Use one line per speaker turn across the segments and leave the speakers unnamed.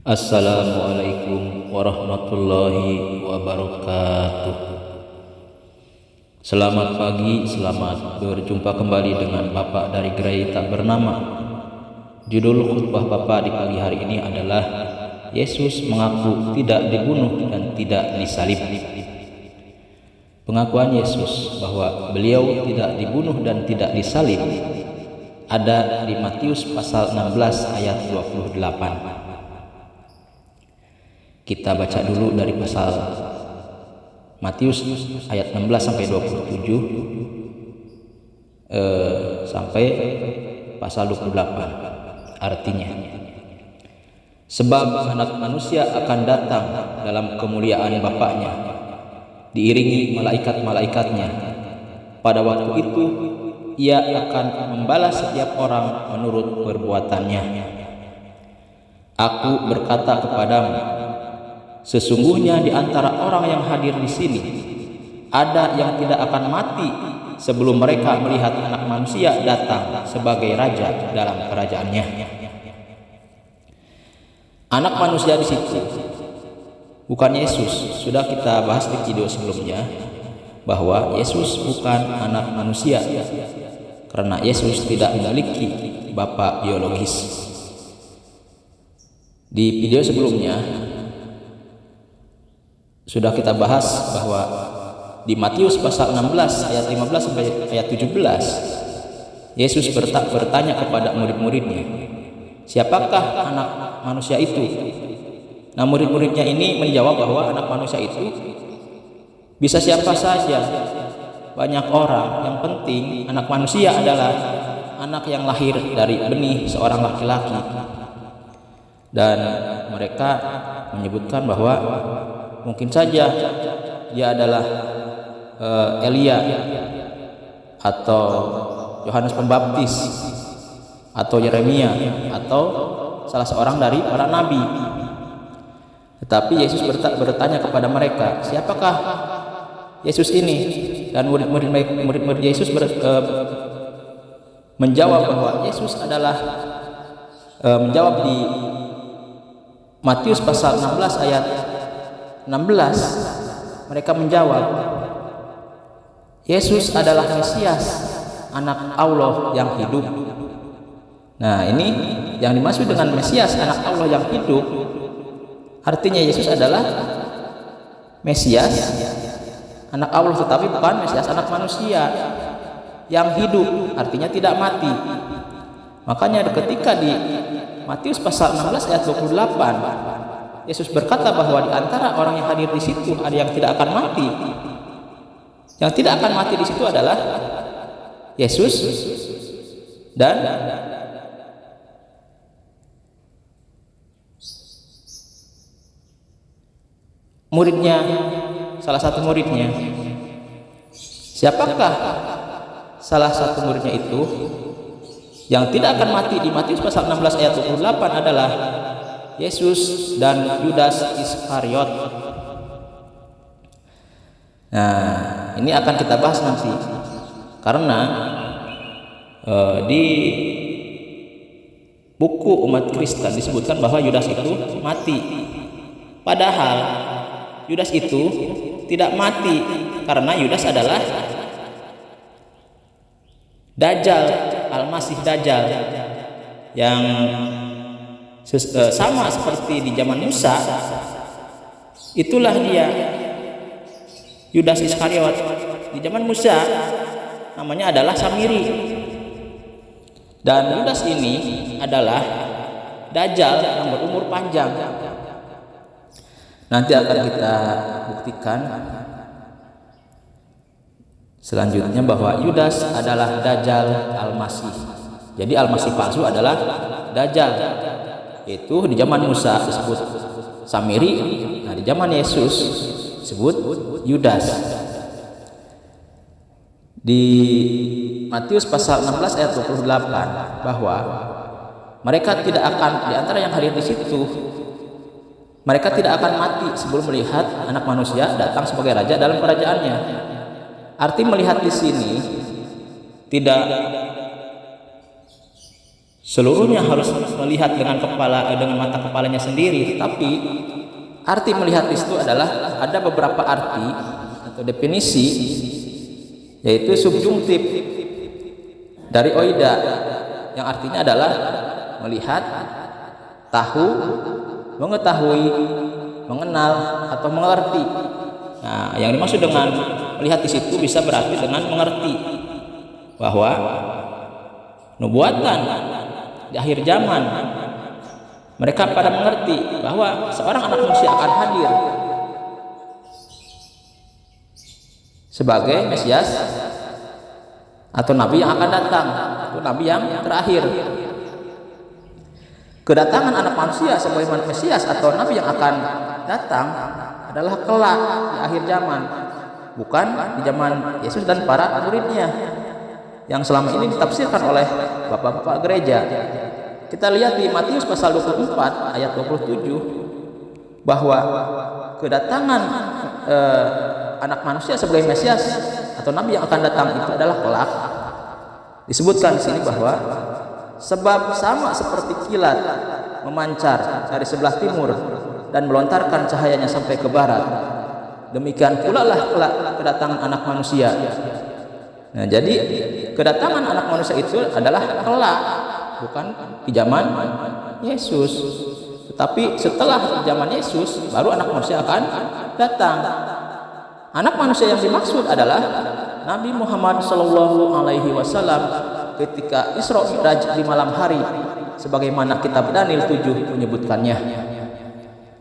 Assalamualaikum warahmatullahi wabarakatuh. Selamat pagi, selamat berjumpa kembali dengan Bapak dari Gerai Tak Bernama. Judul khutbah Bapak di pagi hari ini adalah Yesus mengaku tidak dibunuh dan tidak disalib. Pengakuan Yesus bahwa beliau tidak dibunuh dan tidak disalib ada di Matius pasal 16 ayat 28. Kita baca dulu dari pasal Matius ayat 16 sampai 27 sampai pasal 28. Artinya, sebab anak manusia akan datang dalam kemuliaan Bapa-Nya diiringi malaikat-malaikatnya. Pada waktu itu ia akan membalas setiap orang menurut perbuatannya. Aku berkata kepadamu, sesungguhnya di antara orang yang hadir di sini ada yang tidak akan mati sebelum mereka melihat Anak Manusia datang sebagai raja dalam kerajaannya. Anak manusia di situ bukan Yesus. Sudah kita bahas di video sebelumnya bahwa Yesus bukan anak manusia karena Yesus tidak memiliki bapa biologis. Di video sebelumnya sudah kita bahas bahwa di Matius pasal 16 ayat 15 sampai ayat 17 Yesus bertanya kepada murid-muridnya, siapakah anak manusia itu? Nah, murid-muridnya ini menjawab bahwa anak manusia itu bisa siapa saja, banyak orang, yang penting anak manusia adalah anak yang lahir dari benih seorang laki-laki. Dan mereka menyebutkan bahwa mungkin saja dia adalah Elia atau Yohanes Pembaptis atau Yeremia atau salah seorang dari para nabi. Tetapi Yesus bertanya kepada mereka, siapakah Yesus ini? Dan murid-murid Yesus menjawab bahwa Yesus adalah menjawab di Matius pasal 16 ayat 16, mereka menjawab, Yesus adalah Mesias, anak Allah yang hidup. Nah, ini yang dimaksud dengan Mesias, anak Allah yang hidup, artinya Yesus adalah Mesias, anak Allah, tetapi bukan Mesias, anak manusia yang hidup, artinya tidak mati. Makanya ketika di Matius pasal 16 ayat 28 Yesus berkata bahwa di antara orang yang hadir di situ ada yang tidak akan mati. Yang tidak akan mati di situ adalah Yesus dan muridnya, salah satu muridnya. Siapakah salah satu muridnya itu? Yang tidak akan mati di Matius pasal 16 ayat 28 adalah Yesus dan Yudas Iskariot. Nah, ini akan kita bahas nanti karena di buku umat Kristen disebutkan bahwa Yudas itu mati. Padahal Yudas itu tidak mati karena Yudas adalah Dajjal, Al-Masih Dajjal, yang sama seperti di zaman Musa. Itulah dia Yudas Iskariot. Di zaman Musa namanya adalah Samiri, dan Yudas ini adalah Dajjal yang berumur panjang. Nanti akan kita buktikan selanjutnya bahwa Yudas adalah Dajjal Al-Masih. Jadi Al-Masih palsu adalah Dajjal. Itu di zaman Musa disebut Samiri, nah di zaman Yesus disebut Yudas. Di Matius pasal 16 ayat 28 bahwa mereka tidak akan, di antara yang hadir di situ, mereka tidak akan mati sebelum melihat Anak Manusia datang sebagai raja dalam kerajaannya. Arti melihat di sini tidak seluruhnya harus melihat dengan mata kepalanya sendiri, tetapi arti melihat itu adalah ada beberapa arti atau definisi, yaitu subjungtif dari oida yang artinya adalah melihat, tahu, mengetahui, mengenal atau mengerti. Nah, yang dimaksud dengan melihat di situ bisa berarti dengan mengerti bahwa nubuatan di akhir zaman mereka pada mengerti bahwa seorang anak manusia akan hadir sebagai Mesias atau nabi yang akan datang, atau nabi yang terakhir. Kedatangan anak manusia sebagai Mesias atau nabi yang akan datang adalah kelak di akhir zaman, bukan di zaman Yesus dan para muridnya yang selama ini ditafsirkan oleh bapak-bapak gereja. Kita lihat di Matius pasal 24 ayat 27 bahwa kedatangan anak manusia sebagai Mesias atau nabi yang akan datang itu adalah kelak. Disebutkan di sini bahwa sebab sama seperti kilat memancar dari sebelah timur dan melontarkan cahayanya sampai ke barat, demikian pula lah kelak kedatangan anak manusia. Nah, jadi kedatangan anak manusia itu adalah kelak, bukan di zaman Yesus. Tetapi setelah zaman Yesus baru anak manusia akan datang. Anak manusia yang dimaksud adalah Nabi Muhammad SAW ketika Isra Mi'raj di malam hari, sebagaimana kitab Daniel 7 menyebutkannya.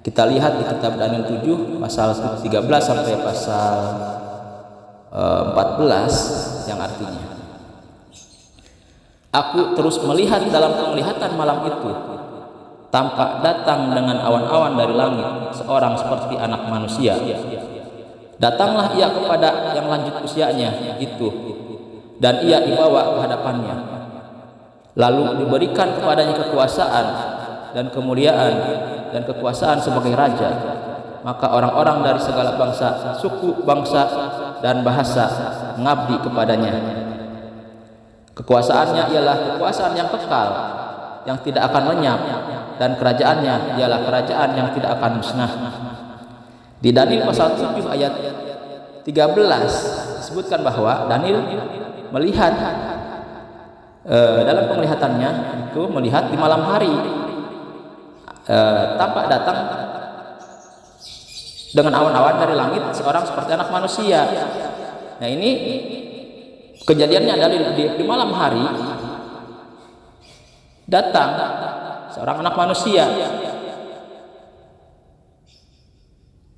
Kita lihat di kitab Daniel 7 pasal 13 sampai pasal 14 yang artinya, aku terus melihat dalam penglihatan malam itu, tampak datang dengan awan-awan dari langit seorang seperti anak manusia. Datanglah ia kepada yang lanjut usianya itu, dan ia dibawa ke hadapannya. Lalu diberikan kepadanya kekuasaan dan kemuliaan dan kekuasaan sebagai raja. Maka orang-orang dari segala bangsa, suku, bangsa, dan bahasa mengabdi kepadanya. Kekuasaannya ialah kekuasaan yang kekal, yang tidak akan lenyap, dan kerajaannya ialah kerajaan yang tidak akan musnah. Di Daniel pasal 7 ayat 13 disebutkan bahwa Daniel melihat dalam penglihatannya itu melihat di malam hari tampak datang dengan awan-awan dari langit seorang seperti anak manusia. Nah, ini kejadiannya adalah di malam hari datang seorang anak manusia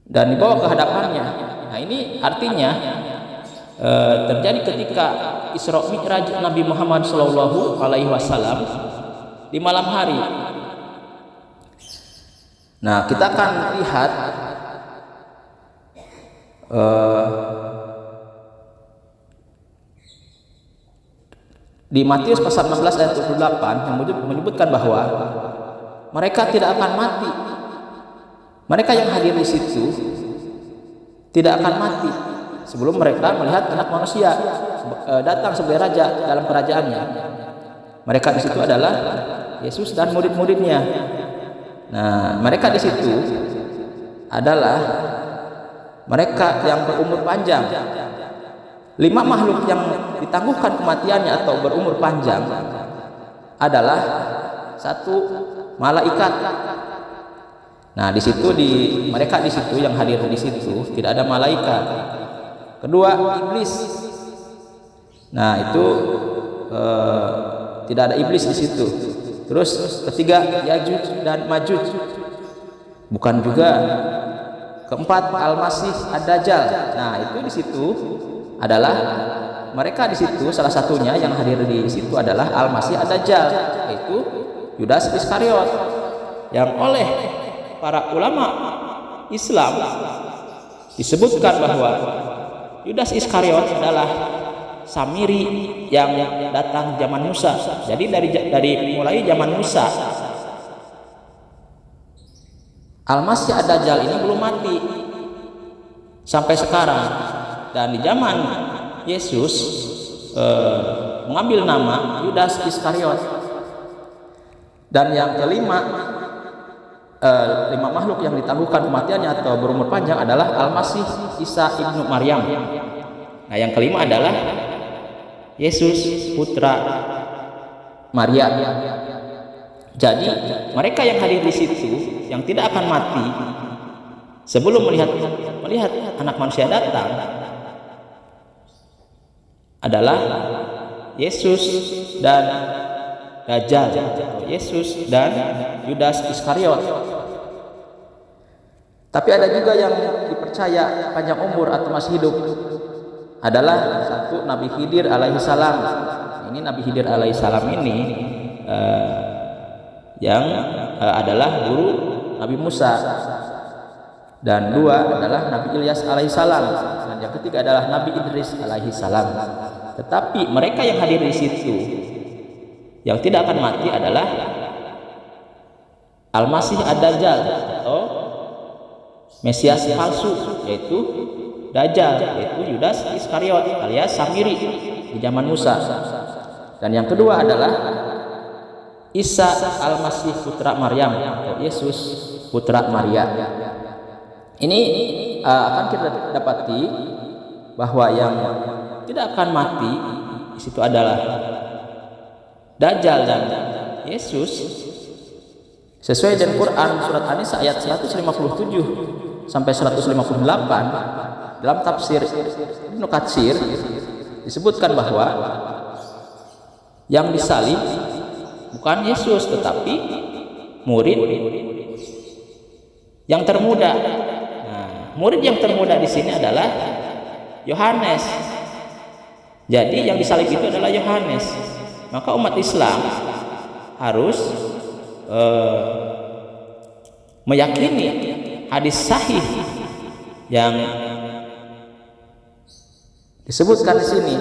dan dibawa ke hadapannya. Nah, ini artinya terjadi ketika Isra Mi'raj Nabi Muhammad SAW di malam hari. Nah, kita akan lihat di Matius pasal 16 ayat 28 yang menyebutkan bahwa mereka tidak akan mati. Mereka yang hadir di situ tidak akan mati sebelum mereka melihat anak manusia datang sebagai raja dalam kerajaannya. Mereka di situ adalah Yesus dan murid-muridnya. Nah, mereka di situ adalah mereka yang berumur panjang. 5 makhluk yang ditangguhkan kematiannya atau berumur panjang adalah 1 malaikat. Nah, di situ mereka di situ yang hadir di situ tidak ada malaikat. Kedua, iblis. Nah, itu tidak ada iblis di situ. Terus ketiga, Yajuj dan Majuj. Bukan juga. Keempat, Al-Masih Ad-Dajjal. Nah, itu di situ adalah mereka di situ, salah satunya yang hadir di situ adalah Al-Masih Ad-Dajjal, yaitu Yudas Iskariot, yang oleh para ulama Islam disebutkan bahwa Yudas Iskariot adalah Samiri yang datang zaman Musa. Jadi dari mulai zaman Musa, Al-Masih Ad-Dajjal ini belum mati sampai sekarang. Dan di zaman Yesus mengambil nama Yudas Iskariot. Dan yang kelima, 5 makhluk yang ditangguhkan kematiannya atau berumur panjang adalah Al-Masih Isa ibnu Maryam. Nah, yang kelima adalah Yesus putra Maria. Jadi mereka yang hadir di situ yang tidak akan mati sebelum melihat anak manusia datang adalah Yesus dan Dajjal, Yesus dan Yudas Iskariot. Tapi ada juga yang dipercaya panjang umur atau masih hidup adalah satu Nabi Khidir alaihi salam. Ini Nabi Khidir alaihi salam ini yang adalah guru Nabi Musa, dan 2 adalah Nabi Ilyas alaihi salam, dan yang ketiga adalah Nabi Idris alaihi salam. Tetapi mereka yang hadir di situ yang tidak akan mati adalah Al-Masih Ad-Dajjal atau Mesias palsu, yaitu Dajjal, yaitu Yudas Iskariot alias Samiri di zaman Musa. Dan yang kedua adalah Isa Al-Masih putra Maryam atau Yesus putra Maria. Ini akan kita dapati bahwa yang tidak akan mati di situ adalah Dajjal dan Yesus sesuai dengan Quran surat An-Nisa ayat 157 sampai 158. Dalam tafsir Ibnu Katsir disebutkan bahwa yang disalib bukan Yesus tetapi murid yang termuda. Nah, murid yang termuda di sini adalah Yohanes. Jadi yang disalib itu adalah Yohanes. Maka umat Islam harus meyakini hadis sahih yang disebutkan di sini.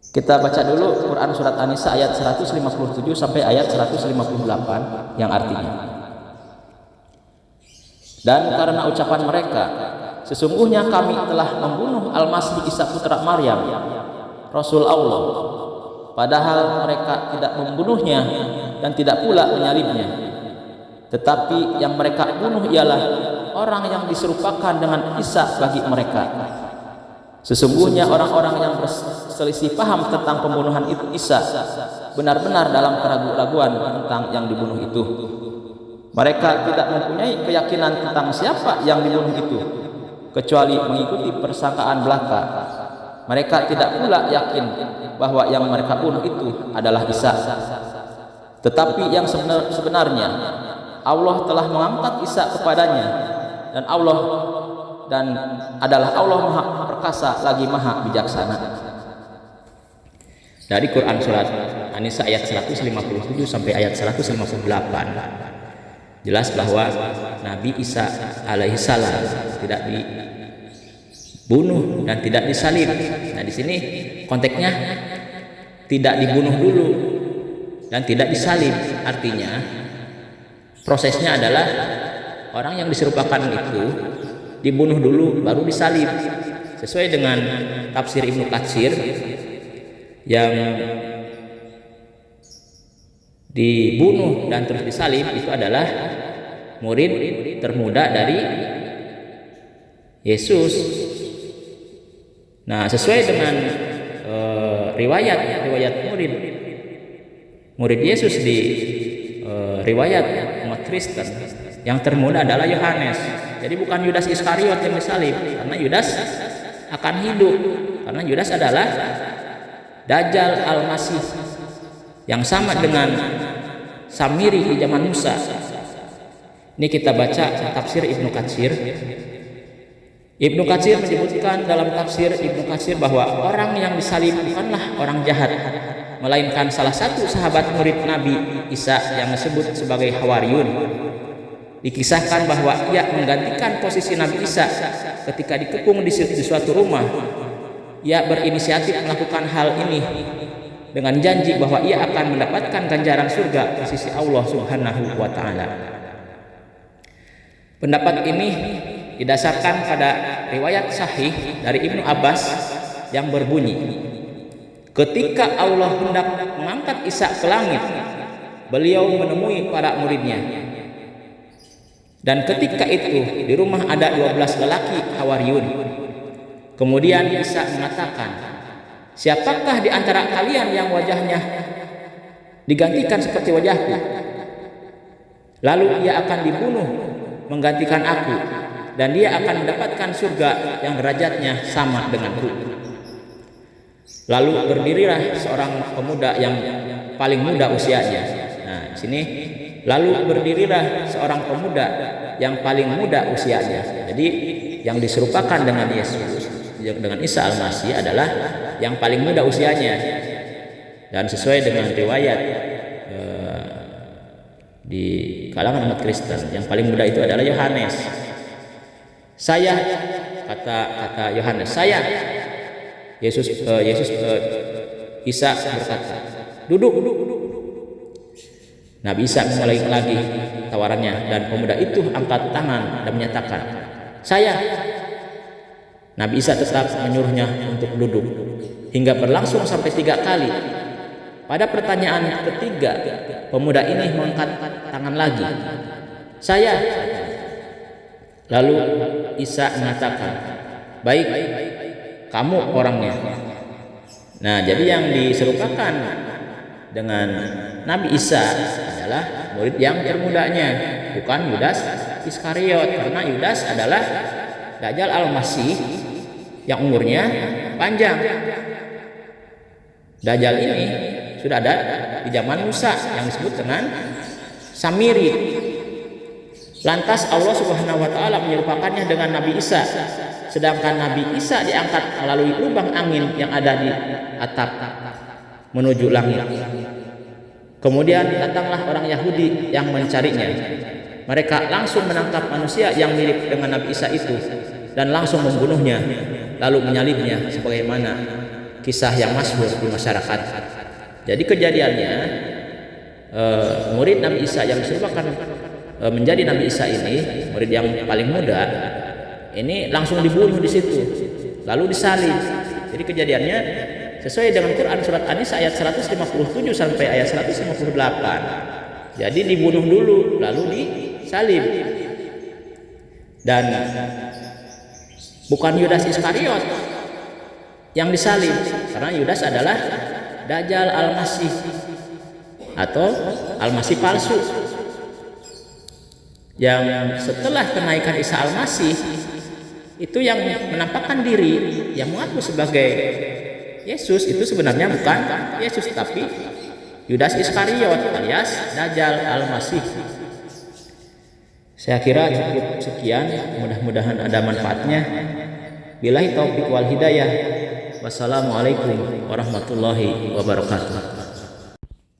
Kita baca dulu Quran surat An-Nisa ayat 157 sampai ayat 158 yang artinya, dan karena ucapan mereka, sesungguhnya kami telah membunuh Al-Masih Isa putra Maryam, Rasul Allah, padahal mereka tidak membunuhnya dan tidak pula menyalibnya. Tetapi yang mereka bunuh ialah orang yang diserupakan dengan Isa bagi mereka. Sesungguhnya orang-orang yang berselisih paham tentang pembunuhan itu Isa benar-benar dalam keraguan-raguan tentang yang dibunuh itu. Mereka tidak mempunyai keyakinan tentang siapa yang dibunuh itu, kecuali mengikuti persangkaan belaka. Mereka tidak pula yakin bahwa yang mereka bunuh itu adalah Isa. Tetapi yang sebenarnya Allah telah mengangkat Isa kepadanya, dan adalah Allah Maha Perkasa lagi Maha Bijaksana. Dari Quran surat An-Nisa ayat 157 sampai ayat 158 jelas bahwa Nabi Isa alaihi salam tidak dibunuh dan tidak disalib. Nah, di sini konteksnya tidak dibunuh dulu dan tidak disalib. Artinya prosesnya adalah orang yang diserupakan itu dibunuh dulu baru disalib. Sesuai dengan tafsir Ibnu Katsir, yang dibunuh dan terus disalib itu adalah murid termuda dari Yesus. Nah, sesuai dengan riwayat murid Yesus di riwayat umat Kristen, yang termuda adalah Yohanes. Jadi bukan Yudas Iskariot yang disalib, karena Yudas akan hidup, karena Yudas adalah Dajjal Al-Masih yang sama dengan Samiri di zaman Musa. Ini kita baca tafsir Ibnu Katsir. Ibnu Katsir menyebutkan dalam tafsir Ibnu Katsir bahwa orang yang disalib bukanlah orang jahat, melainkan salah satu sahabat murid Nabi Isa yang disebut sebagai Hawariyun. Dikisahkan bahwa ia menggantikan posisi Nabi Isa ketika dikepung di suatu rumah. Ia berinisiatif melakukan hal ini dengan janji bahwa ia akan mendapatkan ganjaran surga di sisi Allah Subhanahu wa taala. Pendapat ini didasarkan pada riwayat sahih dari Ibnu Abbas yang berbunyi, Ketika Allah hendak mengangkat Isa ke langit, beliau menemui para muridnya. Dan ketika itu di rumah ada 12 lelaki Hawariyun. Kemudian Isa mengatakan, siapakah di antara kalian yang wajahnya digantikan seperti wajahku? Lalu ia akan dibunuh menggantikan aku, dan dia akan mendapatkan surga yang derajatnya sama denganku. Lalu berdirilah seorang pemuda yang paling muda usianya. Nah, di sini lalu berdirilah seorang pemuda yang paling muda usianya. Jadi yang diserupakan dengan Yesus, dengan Isa Al-Masih adalah yang paling muda usianya. Dan sesuai dengan riwayat di kalangan umat Kristen, yang paling muda itu adalah Yohanes. Saya, kata Yohanes, saya. Isa berkata, duduk. Nabi Isa mulai lagi tawarannya, dan pemuda itu angkat tangan dan menyatakan, saya. Nabi Isa tetap menyuruhnya untuk duduk hingga berlangsung sampai 3 kali. Pada pertanyaan ketiga, pemuda ini mengangkat tangan lagi, saya. Lalu Isa mengatakan, baik, kamu orangnya. Nah, jadi yang diserupakan dengan Nabi Isa adalah murid yang termudanya, bukan Yudas Iskariot, karena Yudas adalah Dajjal Al-Masih yang umurnya panjang. Dajjal ini sudah ada di zaman Musa yang disebut dengan Samiri. Lantas Allah Subhanahu wa taala menyerupakannya dengan Nabi Isa. Sedangkan Nabi Isa diangkat melalui lubang angin yang ada di atap menuju langit. Kemudian datanglah orang Yahudi yang mencarinya. Mereka langsung menangkap manusia yang mirip dengan Nabi Isa itu dan langsung membunuhnya, lalu menyalibnya, sebagaimana kisah yang masyhur di masyarakat. Jadi kejadiannya murid Nabi Isa yang diserupakan menjadi Nabi Isa ini, murid yang paling muda, ini langsung dibunuh di situ, lalu disalib. Jadi kejadiannya sesuai dengan Quran surat An-Nisa ayat 157 sampai ayat 158. Jadi dibunuh dulu, lalu disalib. Dan bukan Yudas Iskariot yang disalib, karena Yudas adalah Dajjal Al-Masih atau Al-Masih palsu. Yang setelah kenaikan Isa Al-Masih itu yang menampakkan diri, yang mengaku sebagai Yesus, itu sebenarnya bukan Yesus tapi Yudas Iskariot alias Dajjal Al-Masih. Saya kira cukup sekian, mudah-mudahan ada manfaatnya. Billahi taufiq wal hidayah. Wassalamualaikum warahmatullahi wabarakatuh.